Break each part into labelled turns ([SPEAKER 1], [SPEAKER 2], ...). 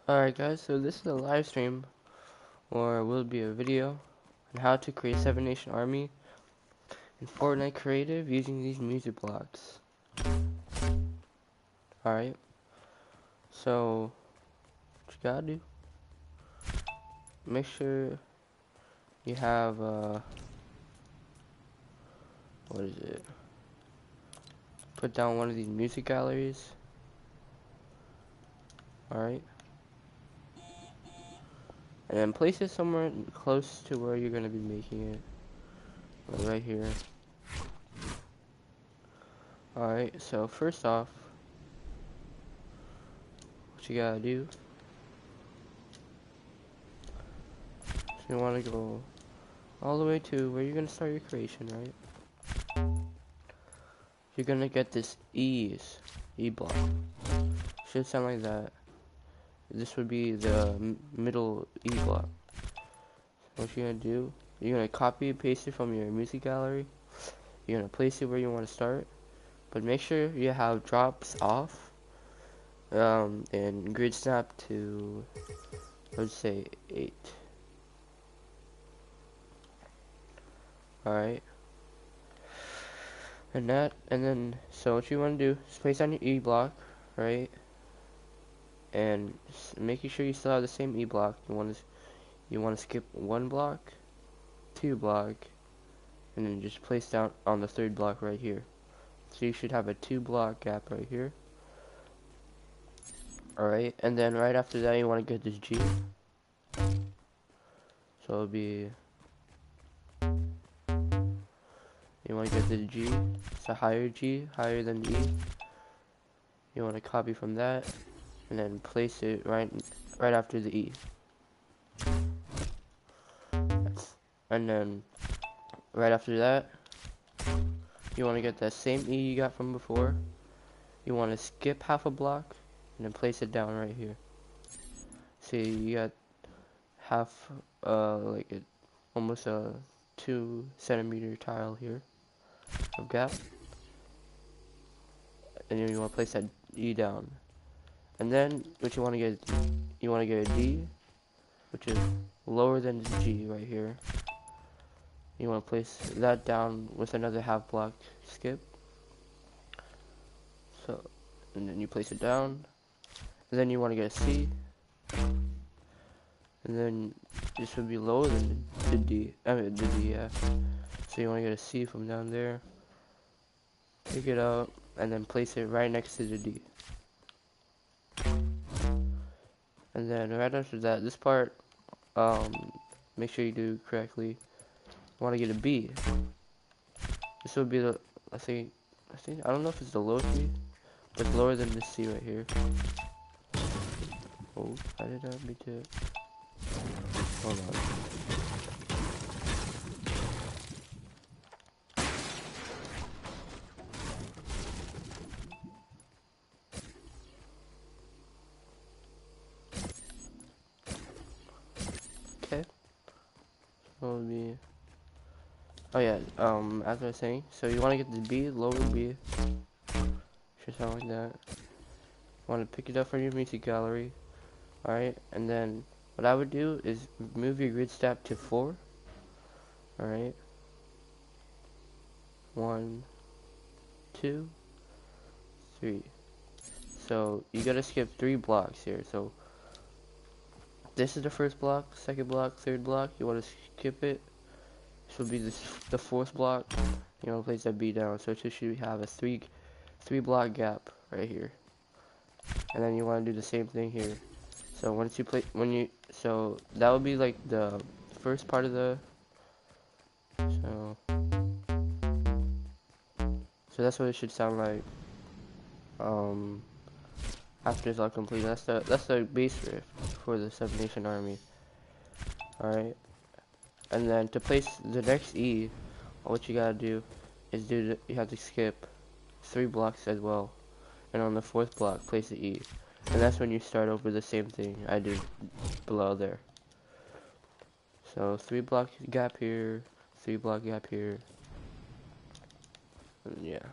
[SPEAKER 1] Alright guys, so this is a live stream, or will be a video, on how to create 7 Nation Army in Fortnite Creative using these music blocks. Alright, so what you gotta do, make sure you have, what is it, put down one of these music galleries. Alright, and then place it somewhere close to where you're gonna be making it, like right here. Alright, so first off, what you gotta do, so you wanna go all the way to where you're gonna start your creation, right? You're gonna get this E block. Should sound like that. This would be the middle E block. What you're gonna do, you're gonna copy and paste it from your music gallery. You're gonna place it where you want to start, but make sure you have drops off, and grid snap to, let's say 8. Alright. And then, so what you want to do is place on your E block, right? And making sure you still have the same E block. You want to skip 1 block, 2 block, and then just place down on the 3rd block right here. So you should have a 2 block gap right here. Alright, and then right after that you want to get this G. So it'll be, you want to get the G. It's a higher G, higher than E. You want to copy from that, and then place it right after the E. And then right after that, you want to get that same E you got from before. You want to skip half a block and then place it down right here. See, you got half, almost a 2 centimeter tile here of gap. And then you want to place that E down. And then what you want to get, you want to get a D, which is lower than the G right here. You want to place that down with another half block skip. So, and then you place it down. And then you want to get a C. And then this would be lower than the D. The D, yeah. So you want to get a C from down there. Pick it up and then place it right next to the D. And then right after that, this part, make sure you do correctly. You want to get a B. This would be the, I think, I don't know if it's the lowest B, but it's lower than this C right here. Oh, I did not mean to. Hold on. Okay. So it would be. Oh yeah. As I was saying, so you want to get the B, lower B. Should sound like that. You want to pick it up from your music gallery. Alright, and then what I would do is move your grid step to 4. Alright. 1, 2, 3. So you gotta skip 3 blocks here. So this is the first block, second block, third block. You wanna skip it. This will be the 4th block. You wanna place that B down. So it should have a 3 block gap right here. And then you wanna do the same thing here. So once you play, so that would be like the first part of the, so that's what it should sound like, after it's all complete. That's the base riff for the 7 Nation Army. Alright, and then to place the next E, what you gotta do is you have to skip 3 blocks as well, and on the 4th block place the E. And that's when you start over the same thing I did below there. So 3 block gap here, 3 block gap here, and yeah.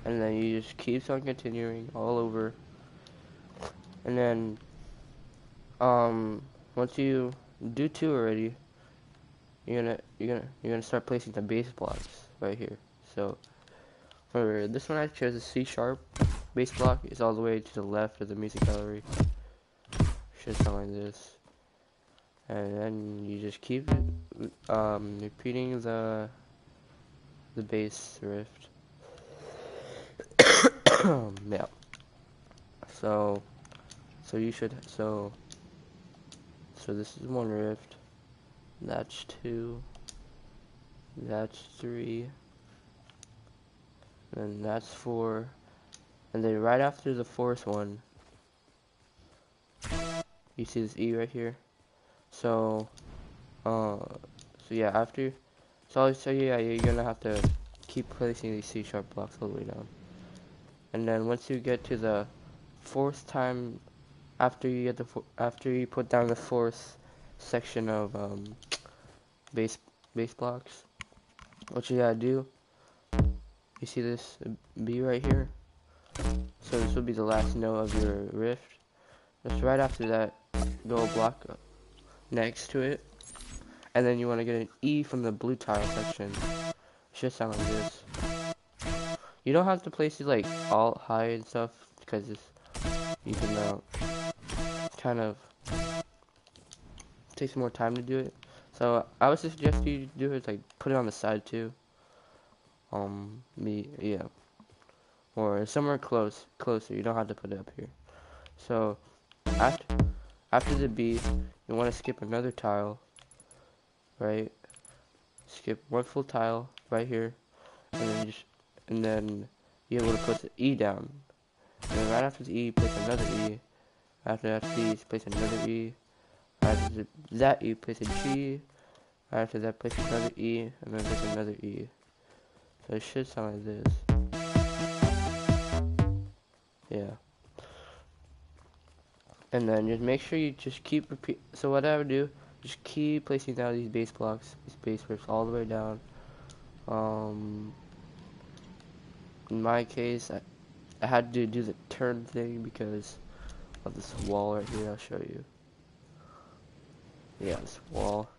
[SPEAKER 1] and then you just keeps on continuing all over, and then once you do 2 already, you're gonna start placing the base blocks right here. So for this one I chose a C sharp base block. It's all the way to the left of the music gallery. Should sound like this. And then you just keep repeating the bass rift. Yeah. So you should so this is 1 rift. That's 2. That's 3. And that's 4. And then right after the 4th one, you see this E right here. So yeah, after, so yeah, you're gonna have to keep placing these C sharp blocks all the way down. And then once you get to the 4th time, after you put down the 4th section of base blocks, what you gotta do, you see this B right here? So this will be the last note of your rift. Just right after that, go a block next to it, and then you want to get an E from the blue tile section. It should sound like this. You don't have to place it like all high and stuff, because you can kind of takes more time to do it. So I would suggest you do it like put it on the side too. Yeah, or somewhere closer. You don't have to put it up here. So after the B, you want to skip another tile, right? Skip 1 full tile right here, and then you're able to put the E down. And then right after the E, place another E. After that E, place another E. After that E, place a G. After that, place another E, and then place another E. So it should sound like this. Yeah. And then just make sure you just keep repeat. So what I would do, just keep placing down these base blocks, these base riffs all the way down. In my case, I had to do the turn thing because of this wall right here. I'll show you. Yeah, this wall.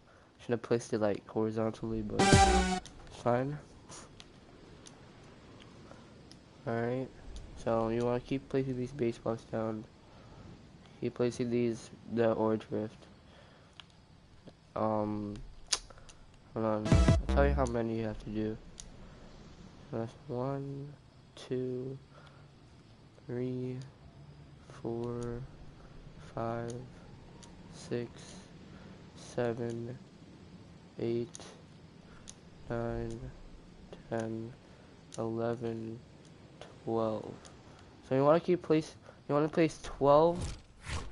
[SPEAKER 1] Should have placed it like horizontally, but it's fine. Alright. So you want to keep placing these base blocks down. Keep placing the orange rift. Hold on. I'll tell you how many you have to do. That's 1, 2, 3, 4, 5, 6, 7, 8, 9, 10, 11, 12. So you want to place 12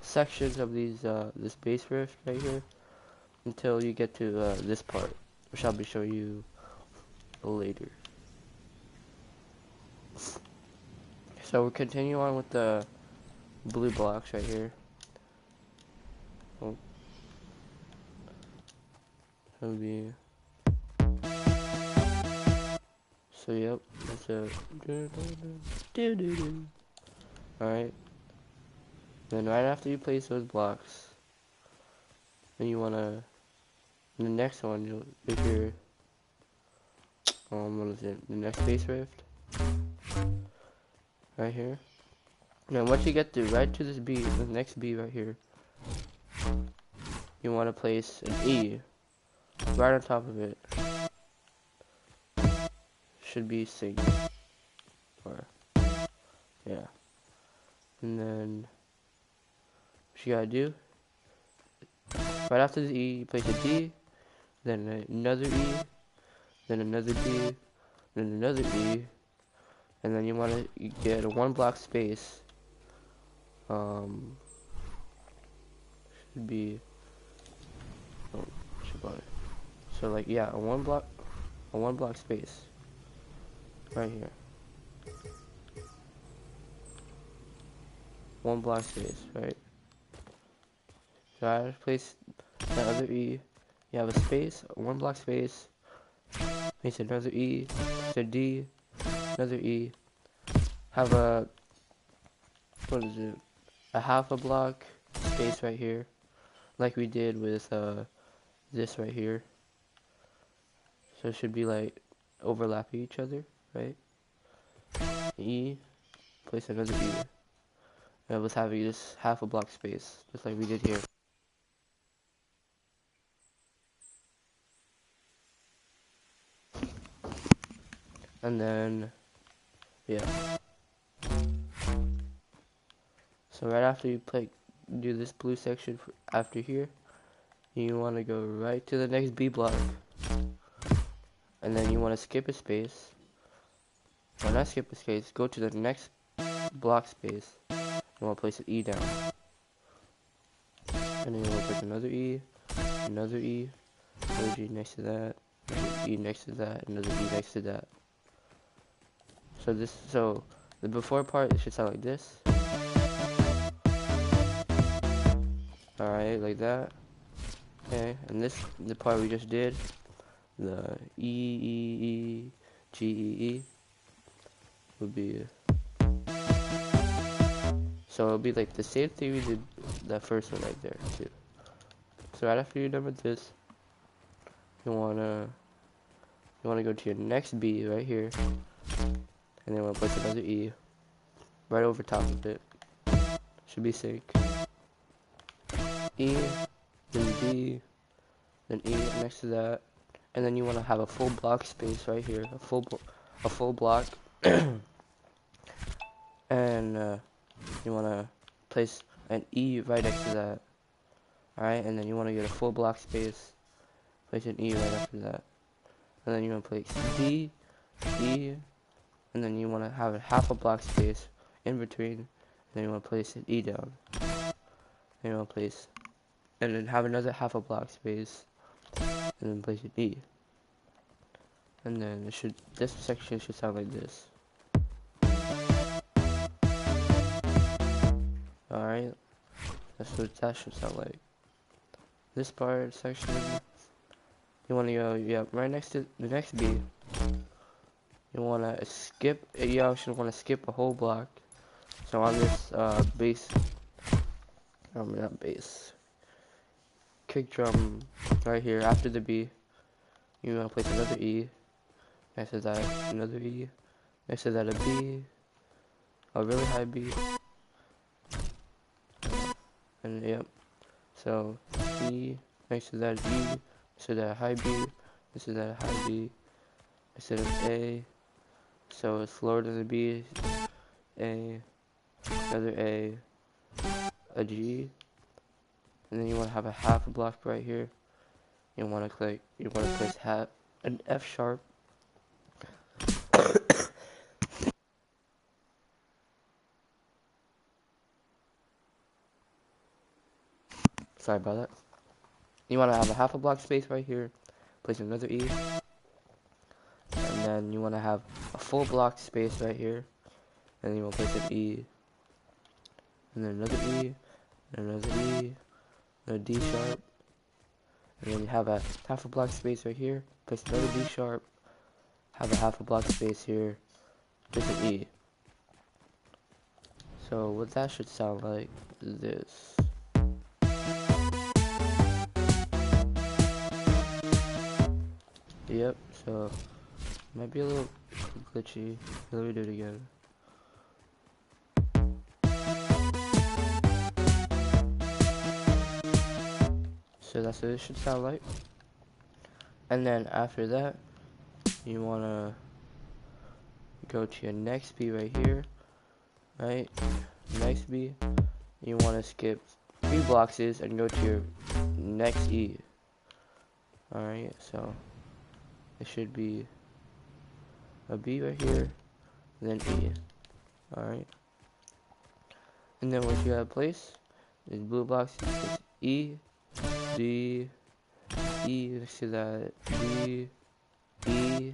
[SPEAKER 1] sections of these this base rift right here until you get to this part, which I'll be showing you later. So we'll continue on with the blue blocks right here. Oh. So be. So yep, that's it. Alright. Then right after you place those blocks, then you wanna, the next one, if you're, what is it, the next base rift, right here. Now once you get to right to this B, the next B right here, you wanna place an E right on top of it. Should be sync, or, yeah. And then, what you gotta do, right after the E, you place a D, then another E, then another D, then another E, and then you want to get a 1 block space. Should be, so like, yeah, a 1 block space, right here. 1 block space, right? So I place the other E. You have a space, a 1 block space. Place another E, a D, another E, have a, what is it, a half a block space right here, like we did with this right here. So it should be like overlapping each other, right? E, place another E. And let's have this half a block space, just like we did here. And then, yeah. So right after you do this blue section after here, you want to go right to the next B block. And then you want to skip a space. Or not skip a space, go to the next block space. You want to place an E down. And then you want to put another E, another E next to that, another E next to that, another E next to that. So the before part, it should sound like this. Alright, like that. Okay, and the part we just did, the E, G, E, would be, so it'll be like the same thing we did that first one right there too. So right after you're done with this, you wanna go to your next B right here, and then we'll place another E right over top of it. Should be sync. E, then D, then E next to that, and then you want to have a full block space right here, a full block, and you want to place an E right next to that. Alright, and then you want to get a full block space, place an E right after that, and then you want to place D, E, and then you want to have a half a block space in between, and then you want to place an E down, and you want to place, and then have another half a block space, and then place an E, and then this section should sound like this. Alright, that's what that should sound like. This part section, you want to go, right next to the next B. You want to skip, you actually want to skip a whole block. So on this bass, not bass, kick drum right here after the B, you want to place another E, next to that another E, next to that a B, a really high B, and yep, so E, next to that E, next to that high B, next to that high B, next to that A, so it's lower than the B, A, another A G, and then you want to have a half a block right here. You want to place an F sharp. Sorry about that. You want to have a half a block space right here, place another E, and then you want to have a full block space right here, and then you want to place an E, and then another E, and another E, another D sharp, and then you have a half a block space right here, place another D sharp, have a half a block space here, place an E. So what that should sound like is this. Yep, so might be a little glitchy. Let me do it again. So that's what it should sound like. And then after that, you wanna go to your next B right here, right? Next B, you wanna skip 3 blocks and go to your next E. Alright, so it should be a B right here, then E. Alright. And then once you have place, these blue blocks, it's E, D, E next to that, D, E,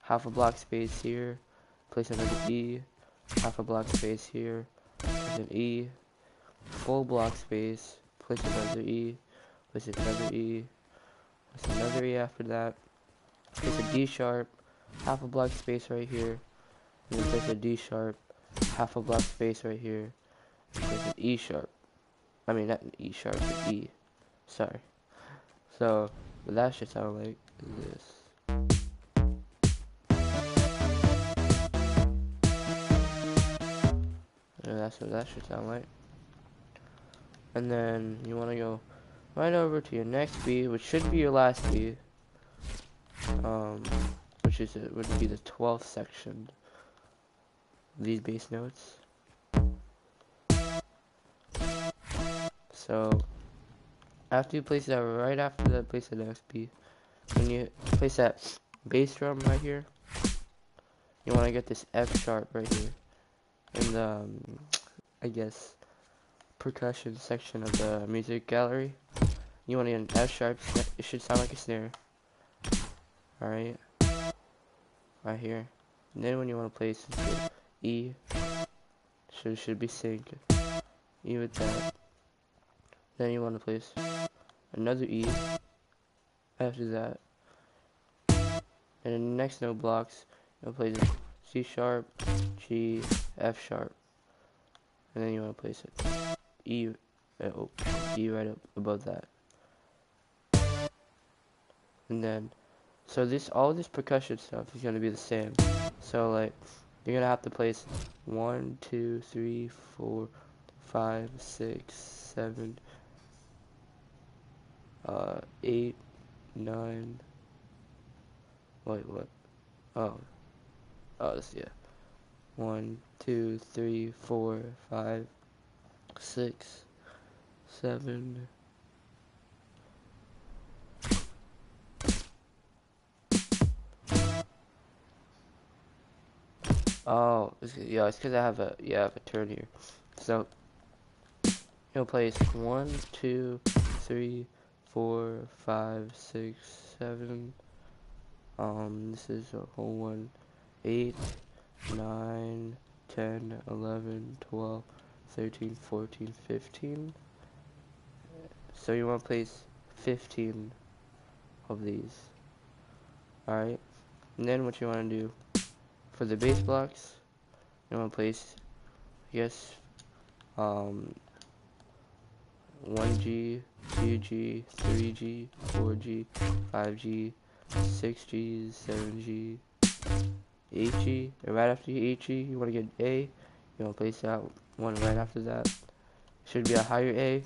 [SPEAKER 1] half a block space here, place another E, half a block space here, place an E, full block space, place another E, place another E, place another E after that, place a D sharp, half a block space right here, and then place a D sharp, half a block space right here. Place an E sharp. I mean, not an E sharp, but E. Sorry. So, what that should sound like is this. And that's what that should sound like. And then you want to go right over to your next beat, which should be your last beat. Which is would be the 12th section. These bass notes. So after you place that, right after that, place the next beat. When you place that bass drum right here, you want to get this F sharp right here in the I guess percussion section of the music gallery. You want to get an F sharp. It should sound like a snare. All right, right here. And then when you want to place E, should be sync. E with that. Then you want to place another E after that. And in the next note blocks, you'll place C sharp, G, F sharp. And then you want to place it E right up above that. And then, so all this percussion stuff is going to be the same. So like, you're going to have to place 1, 2, 3, 4, 5, 6, 7, 8, 9. Wait, what? This, yeah. 1, 2, 3, 4, 5, 6, 7. Oh, it's because I have a turn here. So you'll place 1, 2, 3, 4, 5, 6, 7. This is a whole one. 8, 9, 10, 11, 12, 13, 14, 15. So you want to place 15 of these. Alright. And then what you want to do for the bass blocks, you want to place, I guess, 1G, 2G, 3G, 4G, 5G, 6G, 7G, 8G, and right after 8G, you want to get A. You want to place that one right after that. Should be a higher A.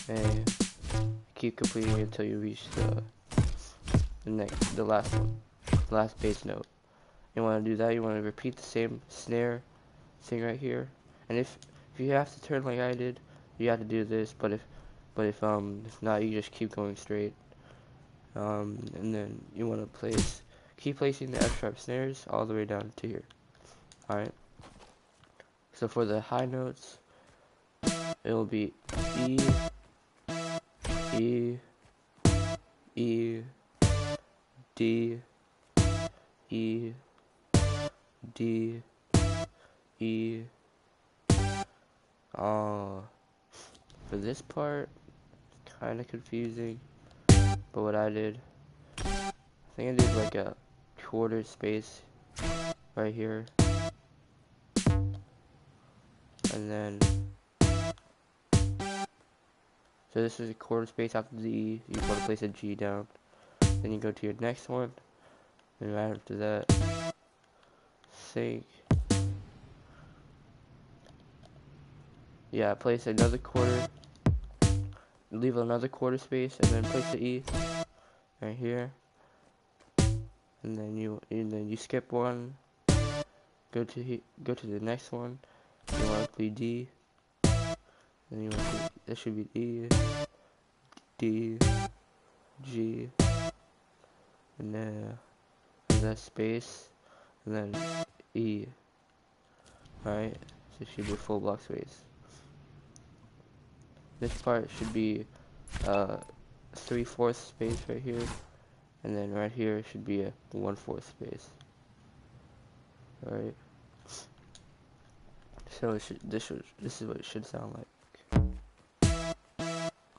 [SPEAKER 1] A. Keep completing until you reach the last one, last bass note. You want to do that. You want to repeat the same snare thing right here. And if you have to turn like I did, you have to do this. But if not, you just keep going straight. And then you want to keep placing the F sharp snares all the way down to here. Alright. So for the high notes, it will be E, E, E, D, E, D, E. For this part, kind of confusing, but what I did, I think I did like a quarter space right here, and then, so this is a quarter space after the E. You want to place a G down, then you go to your next one, and right after that, sync. Yeah, place another quarter, leave another quarter space, and then place the E right here, and then you skip one, go to the next one. You want to play D, and you want to, that should be E, D, G, and then that space, and then E. Alright, so it should be a full block space. This part should be 3/4 space right here, and then right here should be a 1/4 space. Alright. So this is what it should sound like.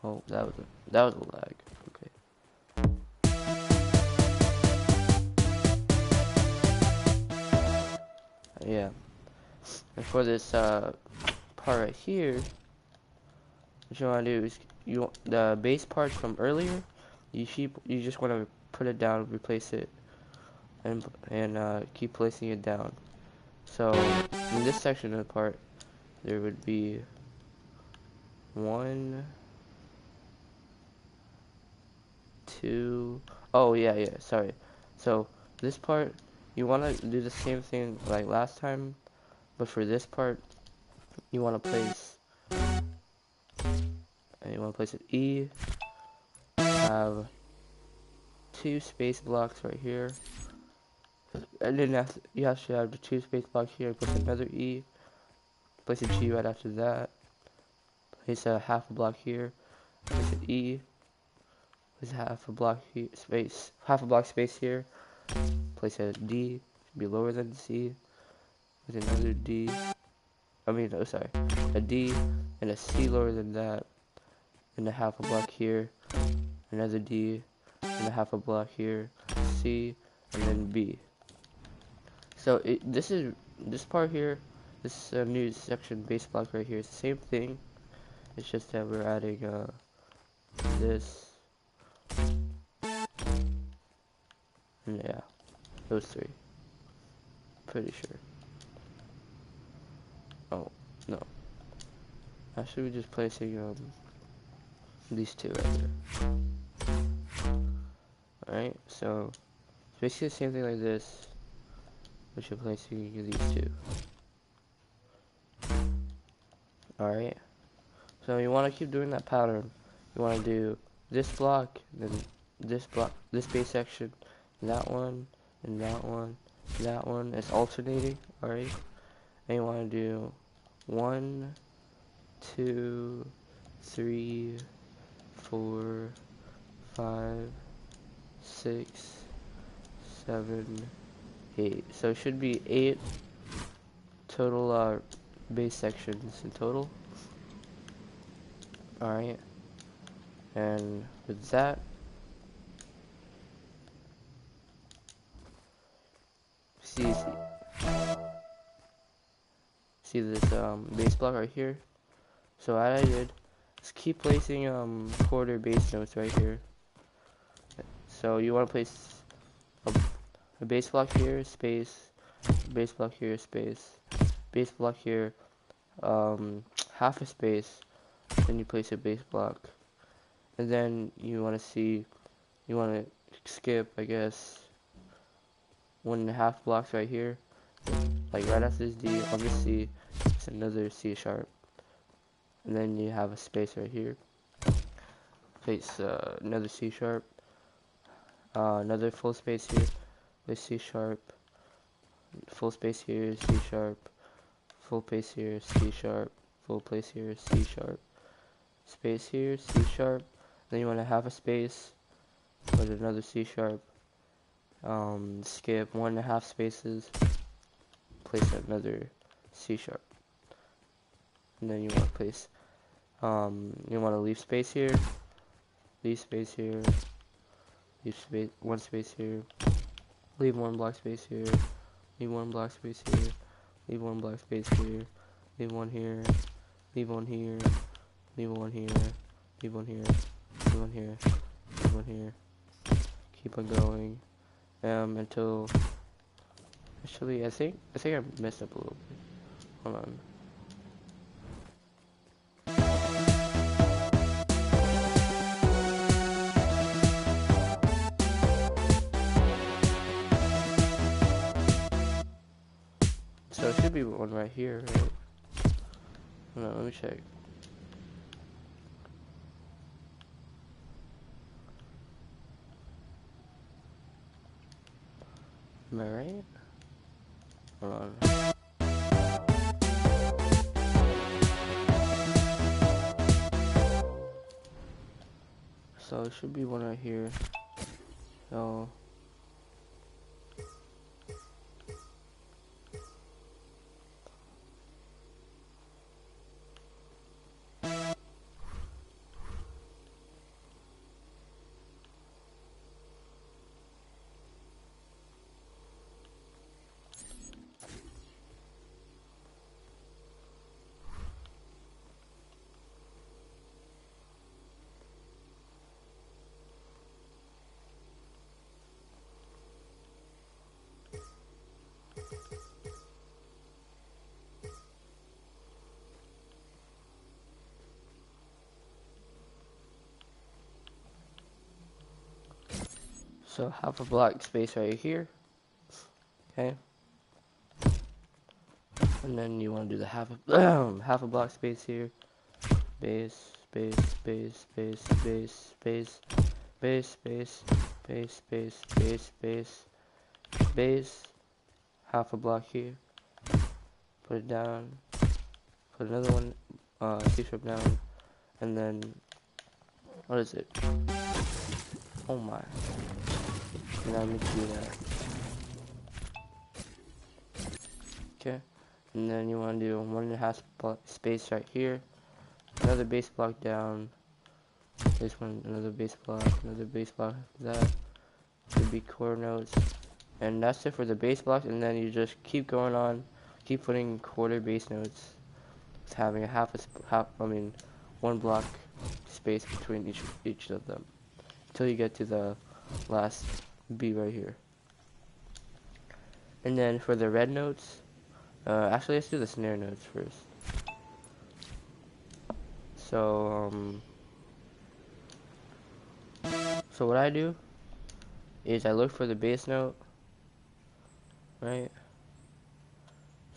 [SPEAKER 1] Oh, that was a lag. Okay. Yeah. And for this part right here, what you want to do is the base part from earlier. You just want to put it down, replace it, and keep placing it down. So in this section of the part, there would be 1, 2. Oh yeah, sorry. So this part, you want to do the same thing like last time, but for this part, you want to place an E. Have 2 space blocks right here, and then you actually have the 2 space blocks here. Place another E. Place a G right after that. Place a half a block here. Place an E. Place half a block here, half a block space here. Place a D, be lower than the C. With another D. A D and a C lower than that. And a half a block here. Another D and a half a block here. C and then B. So this part here, this new section base block right here is the same thing. It's just that we're adding this. And yeah, those 3. Pretty sure. Oh, no. Actually, we're just placing these 2 right here. Alright, so it's basically the same thing like this, but you're placing these 2. Alright, so you want to keep doing that pattern. You want to do this block, then this block, this base section, that one, and that one, and that one. It's alternating, alright? And you want to do 1, 2, 3, 4, 5, 6, 7, 8. So it should be 8 total base sections in total. Alright. And with that, see this base block right here. So what I did is keep placing quarter base notes right here. So you want to place a base block here, space, base block here, space, base block here, half a space, then you place a base block, and then you want to skip, I guess, 1.5 blocks right here, like right after this D, on this C, it's another C sharp, and then you have a space right here, place another C sharp, another full space here, this C sharp, full space here, C sharp, full place here, C sharp, full place here, C sharp, space here, C sharp, then you want to have a space with another C sharp, skip 1.5 spaces, place another C sharp, and then you want to place, you want to leave space here, leave space here, leave space, 1 space here, leave 1 block space here, leave 1 block space here, leave 1 block space here, leave 1 here, leave 1 here, leave 1 here, leave 1 here, leave 1 here, leave 1 here, keep on going, until, actually, I think I messed up a little bit, hold on. So it should be one right here, right? Hold on, let me check. Am I right? Hold on. So it should be one right here. So So half a block space right here, okay? And then you want to do the half a half a block space here. Base, base, base, base, base, base, base, base, base, base, base, base, base, half a block here. Put it down. Put another one, C-sharp down, and then what is it? Oh my! Now I need to do that. Okay, and then you want to do 1.5 space right here. Another base block down. This one, another base block, another base block. That should be core notes, and that's it for the base blocks. And then you just keep going on, keep putting quarter base notes, with having a one block space between each of them, until you get to the last B right here. And then for the red notes, actually let's do the snare notes first. So what I do is I look for the bass note, right?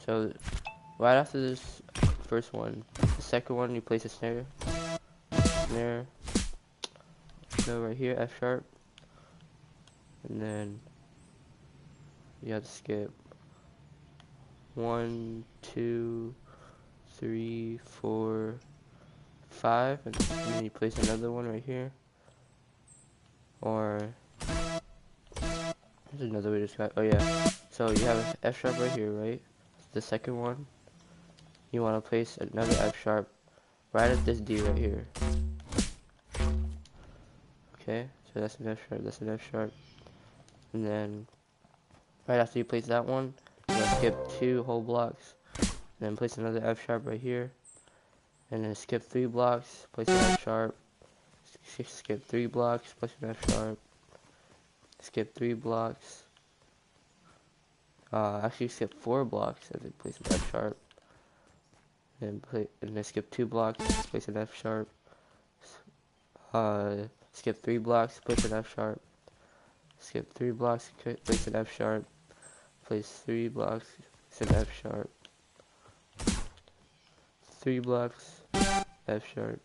[SPEAKER 1] So right after this first one, the second one you place a snare, go right here, F sharp, and then you have to skip 1, 2, 3, 4, 5, and then you place another one right here. Or there's another way to describe. Oh yeah. So you have an F sharp right here, right? The second one. You want to place another F sharp right at this D right here. Okay. So that's an F sharp. That's an F sharp. And then right after you place that one, you want to skip 2 whole blocks. And then place another F sharp right here. And then skip 3 blocks. Place an F sharp. Skip 3 blocks, place an F sharp, skip 3 blocks, actually skip 4 blocks, and then place an F sharp, and then skip 2 blocks, place an F sharp, skip 3 blocks, place an F sharp, skip 3 blocks, place an F sharp, place 3 blocks, place an F sharp, 3 blocks, F sharp,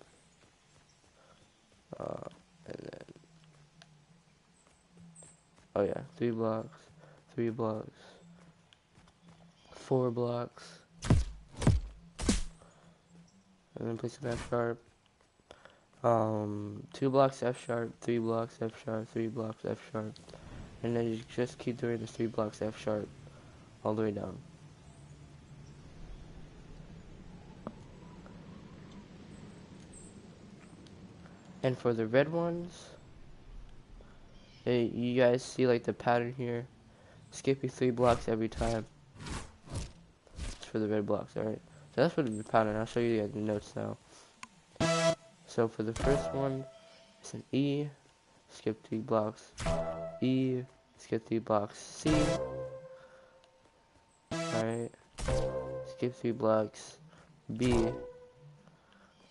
[SPEAKER 1] and then, oh yeah, 3 blocks, 3 blocks, 4 blocks, and then place an F sharp, 2 blocks F sharp, 3 blocks F sharp, 3 blocks F sharp, and then you just keep doing the 3 blocks F sharp all the way down. And for the red ones, you guys see like the pattern here, skipping 3 blocks every time. It's for the red blocks, alright? So that's for the pattern. I'll show you guys the notes now. So for the first one, it's an E, skip 3 blocks, E, skip 3 blocks, C, alright, skip 3 blocks, B,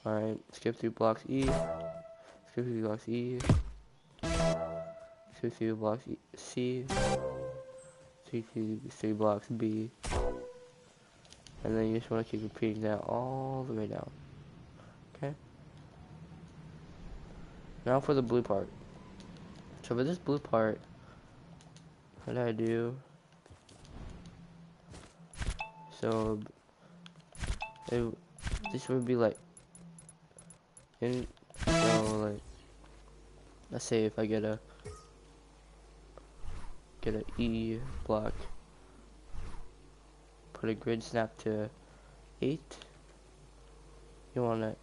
[SPEAKER 1] alright, skip 3 blocks, E, skip 3 blocks, E, skip 3 blocks, C, skip 3 blocks, B, and then you just want to keep repeating that all the way down, okay? Now for the blue part. So for this blue part, what I do, so this would be like, so like, let's say if I get a E block, put a grid snap to 8, you want to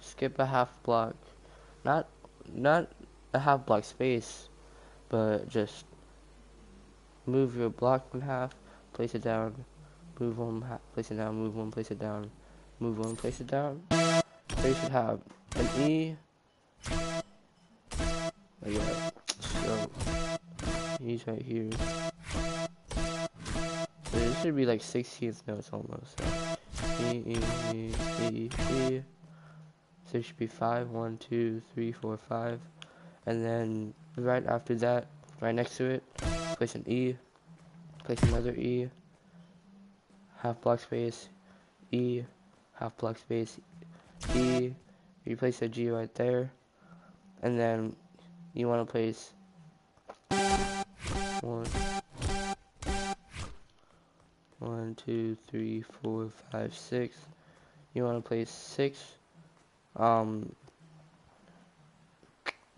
[SPEAKER 1] skip a half block, not a half block space, but just move your block in half, place it down, move one, place it down, move one, place it down, move one, place it down. So you should have an E, like that. So E's right here, should be like 16th notes almost. So E, E, E, E, E. So it should be 5, 1, 2, 3, 4, 5. And then right after that, right next to it, place an E, place another E, half block space, E, half block space, E. You place a G right there. And then you want to place 1, 2, 3, 4, 5, 6. You want to place 6. You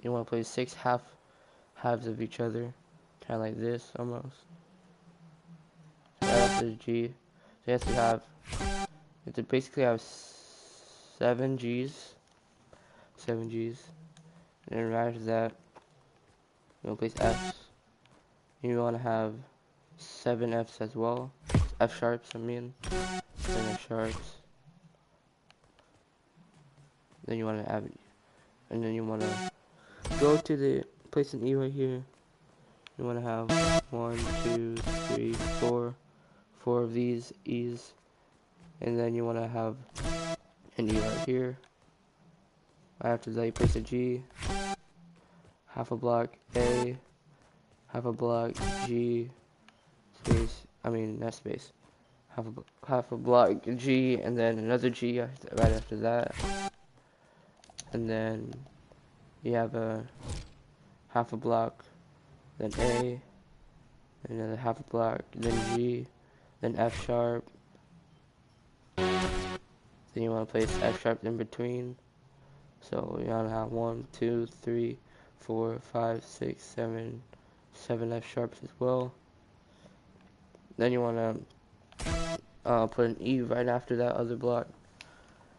[SPEAKER 1] want to place 6 halves of each other, kind of like this almost. Right after the G, so you have to basically have 7 G's, and then right after that, you want to place F's. You want to have 7 F's as well, F sharps. 7 F sharps. Then you want to add, and then you want to go to the place an E right here. You want to have 1, 2, 3, 4 of these E's, and then you want to have an E right here. Right after that, you place a G, half a block A, half a block G, space. Not space. Half a block G, and then another G right after that, and then you have a half a block, then A, another half a block, then G, then F sharp. Then you want to place F sharp in between. So you want to have 1, 2, 3, 4, 5, 6, 7 F sharps as well. Then you want to put an E right after that other block.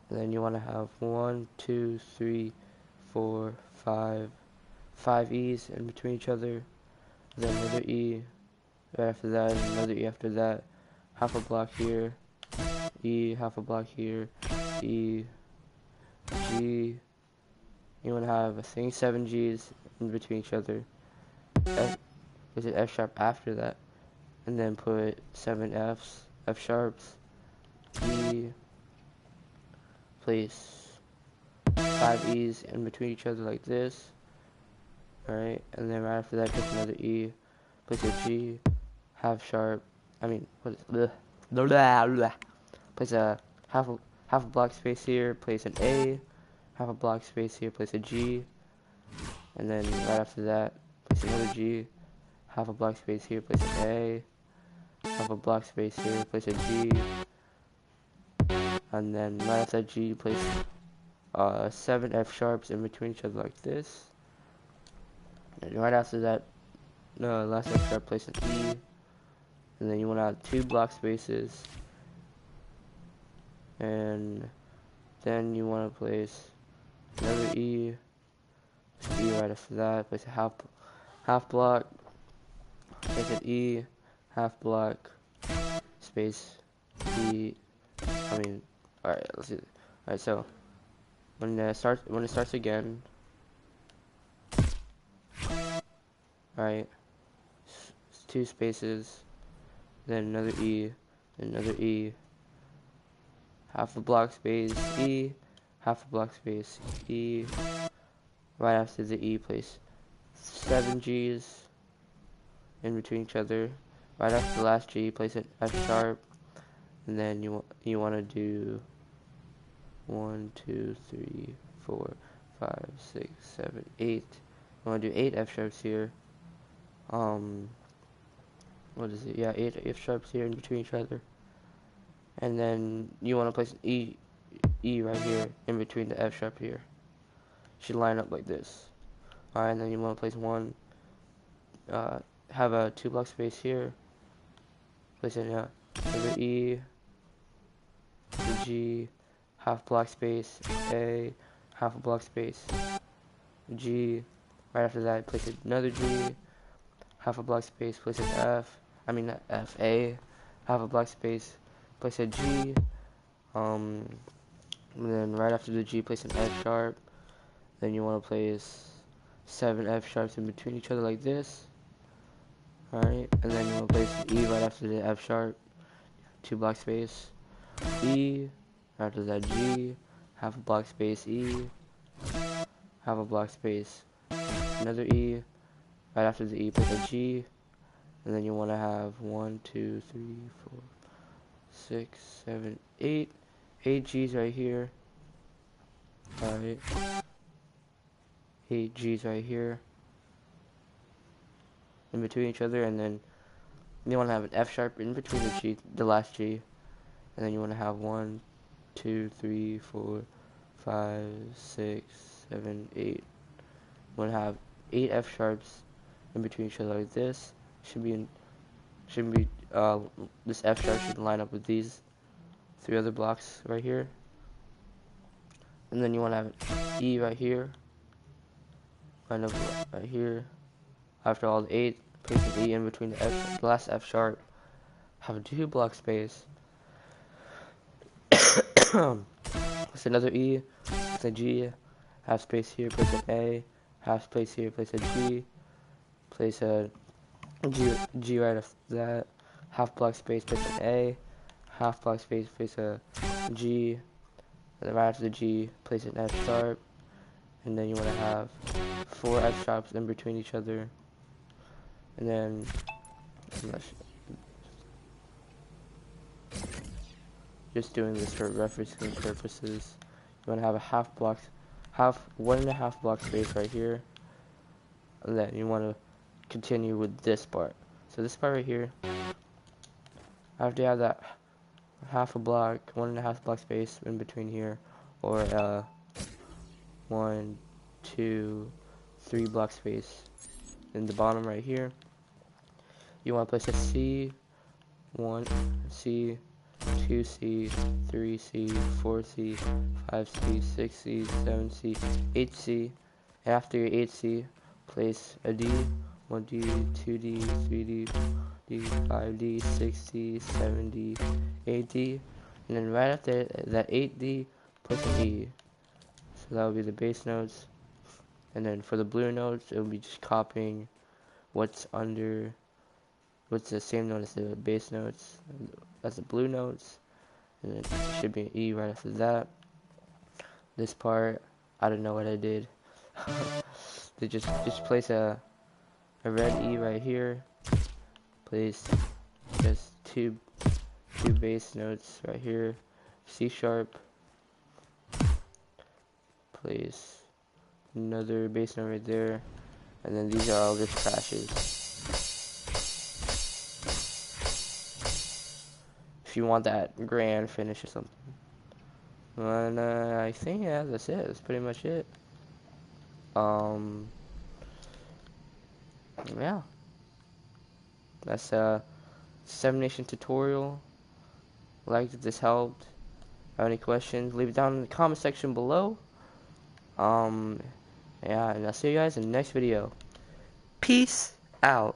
[SPEAKER 1] And then you want to have 1, 2, 3, 4, 5 E's in between each other. Then another E right after that, and another E after that. Half a block here, E, half a block here, E, G. You want to have, I think, 7 G's in between each other. Is it F sharp after that? And then put 7 F's, F sharps, E, place 5 E's in between each other like this. Alright, and then right after that, place another E, place a G, half sharp, place a half a block space here, place an A, half a block space here, place a G, and then right after that, place another G, half a block space here, place an A, half a block space here, place a G, and then right after that G, place 7 F sharps in between each other like this. And right after that, last F sharp, place an E, and then you want to add 2 block spaces, and then you want to place another E, right after that, place a half block, place an E, half block, space E. Alright, let's do it. Alright, so when it starts again, alright, 2 spaces, then another E, half a block space E, half a block space E. Right after the E, place 7 G's in between each other. Right after the last G, place an F sharp, and then you want to do 1, 2, 3, 4, 5, 6, 7, 8. You want to do 8 F sharps here. What is it? Yeah, 8 F sharps here in between each other. And then you want to place an E right here in between the F sharp here. Should line up like this. Alright, and then you want to place one, have a 2 block space here. Place in another E, G, half block space, A, half a block space, G. Right after that, place another G, half a block space, place an not F, A, half a block space, place a G, and then right after the G, place an F sharp. Then you want to place 7 F sharps in between each other like this. Alright, and then you want to place an E right after the F sharp. 2 block space, E, after that G, half a block space E, half a block space, another E, right after the E put a G, and then you want to have 1, 2, 3, 4, 6, 7, 8, 8 G's right here, alright, 8 G's right here, in between each other, and then you want to have an F sharp in between the G, the last G, and then you want to have 1, 2, 3, 4, 5, 6, 7, 8. You want to have 8 F sharps in between each other like this. This F sharp should line up with these 3 other blocks right here. And then you want to have an E right here, line up right here. After all the 8, place an E in between the last F sharp. Have a 2 block space. Place another E, place a G, half space here, place an A, half space here, place a G, place a G right after that, half block space, place an A, half block space, place a G, and then right after the G, place an F sharp, and then you want to have 4 F sharps in between each other, and then just doing this for referencing purposes. You want to have a half 1.5 block space right here, and then you want to continue with this part. So this part right here, after you have that half a block, 1.5 block space in between here, or 1, 2, 3 block space in the bottom right here, you want to place a C, 1, C, 2C, 3C, 4C, 5C, 6C, 7C, 8C, and after your 8C, place a D, 1D, 2D, 3D, 4D, 5D, 6D, 7D, 8D, and then right after that 8D, place an E. So that will be the bass notes, and then for the blue notes, it will be just copying what's the same note as the bass notes, as the blue notes, and then it should be an E right after that. This part, I don't know what I did. They just place a red E right here. Place just two bass notes right here. C sharp. Place another bass note right there, and then these are all just crashes. If you want that grand finish or something. And I think that's it. That's pretty much it. Yeah. That's a 7 Nation tutorial. Like if this helped. Have any questions, leave it down in the comment section below. Yeah, and I'll see you guys in the next video. Peace out.